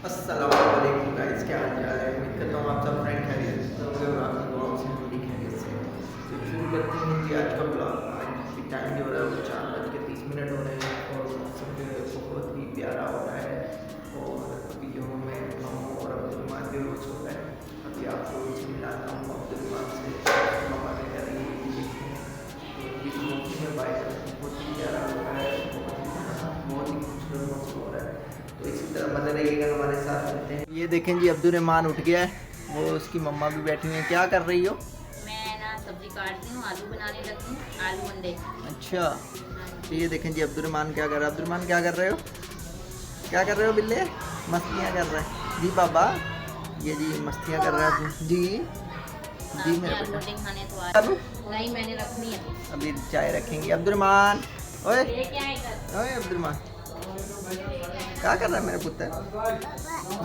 अस्सलामुअलैकुम गाइस, क्या हाल चाल है। उम्मीद करता हूँ आप सब फ्रेंड खैरियत से होंगे और आपकी दुआओं से हम भी खैरियत से हैं। तो शुरू करते हैं जी आज का ब्लॉग। आज टाइम जो हो रहा है वो 4:30 हो रहे हैं और मौसम जो है बहुत ही प्यारा हो रहा है। और अभी जो मैं उठा हूँ और अब्दुलरहमान भी रोज हो रहा है। अभी आपको उनसे मिलाता हूँ अब्दुलरहमान से। मम्मा ने कह रही है कि देखते हैं तो अभी जो मौसम है बाहर बहुत ही प्यारा हो रहा है, बहुत ही खूबसूरत मौसम हो रहा है। तो इसी तरह बने रहिएगा हमारे साथ, चलते हैं। ये देखें जी अब्दुलरहमान उठ गया है, वो उसकी मम्मा भी बैठी हुई है। क्या कर रही हो? मैं ना सब्जी काट रही हूँ, आलू बनाने लगी हूँ, आलू अंडे। अच्छा, तो ये देखें जी अब्दुलरहमान क्या कर रहा है। अब्दुलरहमान क्या कर रहे हो? क्या कर रहे हो बिल्ले? मस्तियाँ कर रहे हैं जी बाबा। ये जी मस्तियाँ कर रहा है जी जी आपने मेरा आलू बेटा। अंडे खाने तो अबू नहीं, मैंने रखनी है अभी चाय रखेंगे। अब्दुलरहमान, ओए लेके आए इधर। ओए अब्दुलरहमान, क्या कर रहा है मेरा पुत्र?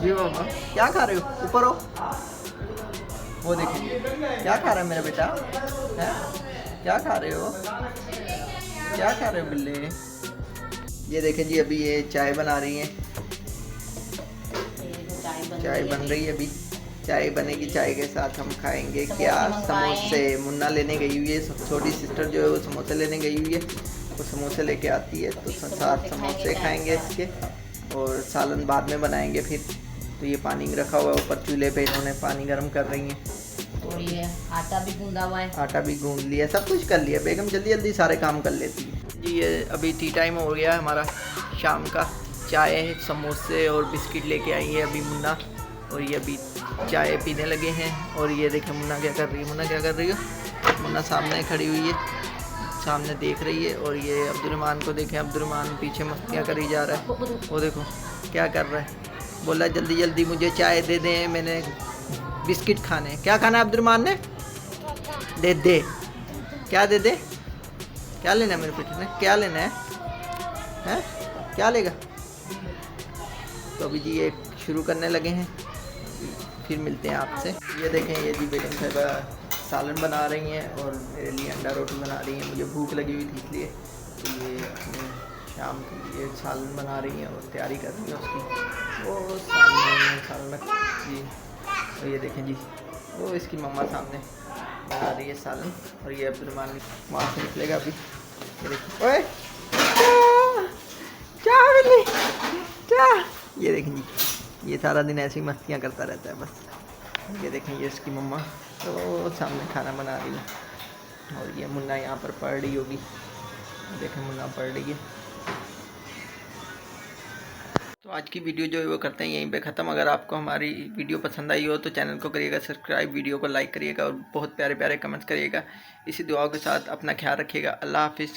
जी बाबा, क्या खा रहे हो? ऊपर हो। वो देखिए क्या खा रहा है मेरा बेटा है। क्या खा रहे हो? क्या खा रहे हो बिल्ले? ये देखें जी अभी ये चाय बना रही हैं। चाय बन रही है अभी। चाय बनेगी, चाय के साथ हम खाएंगे क्या? समोसे। मुन्ना लेने गई हुई है, छोटी सिस्टर जो है वो समोसे लेने गई हुई है। वो समोसे लेके आती है तो साथ समोसे खाएंगे इसके, और सालन बाद में बनाएंगे फिर। तो ये पानी रखा हुआ है ऊपर चूल्हे पे, इन्होंने पानी गर्म कर रही हैं। और ये आटा भी गूंदा हुआ है। आटा भी गूंद लिया, सब कुछ कर लिया। बेगम जल्दी जल्दी सारे काम कर लेती है जी। ये अभी टी टाइम हो गया है हमारा शाम का। चाय, समोसे और बिस्किट लेके आई है अभी मुन्ना, और ये अभी चाय पीने लगे हैं। और ये देखें मुन्ना क्या कर रही है। मुन्ना क्या कर रही है? मुन्ना सामने खड़ी हुई है, सामने देख रही है। और ये अब्दुलरहमान को देखें, अब्दुलरहमान पीछे मस्तियाँ करी जा रहा है। वो देखो क्या कर रहा है, बोला जल्दी जल्दी मुझे चाय दे दें, मैंने बिस्किट खाने। क्या खाना है अब्दुलरहमान ने? दे दे। क्या दे दे? क्या लेना है मेरे बेटे ने? क्या लेना है? हैं? क्या लेगा? तो अभी जी ये शुरू करने लगे हैं, फिर मिलते हैं आपसे। ये देखें ये जी बेगम साहिबा सालन बना रही हैं और मेरे लिए अंडा रोटी बना रही हैं। मुझे भूख लगी हुई थी इसलिए। तो ये अपने शाम के लिए सालन बना रही हैं और तैयारी कर रही हैं उसकी। वो सामने सालन जी, और ये देखें जी वो इसकी मम्मा सामने बना रही है सालन। और ये अब्दुलरहमान वहाँ से निकलेगा अभी। ये देखिए, ओए क्या मिली क्या? ये देखें जी, ये सारा दिन ऐसी मस्तियाँ करता रहता है बस। ये देखें ये इसकी मम्मा तो सामने खाना बना रही है। और ये मुन्ना यहाँ पर पढ़ रही होगी। देखें मुन्ना पढ़ रही है। तो आज की वीडियो जो है वो करते हैं यहीं पे ख़त्म। अगर आपको हमारी वीडियो पसंद आई हो तो चैनल को करिएगा सब्सक्राइब, वीडियो को लाइक करिएगा और बहुत प्यारे प्यारे कमेंट्स करिएगा। इसी दुआ के साथ अपना ख्याल रखिएगा। अल्लाह हाफिज़।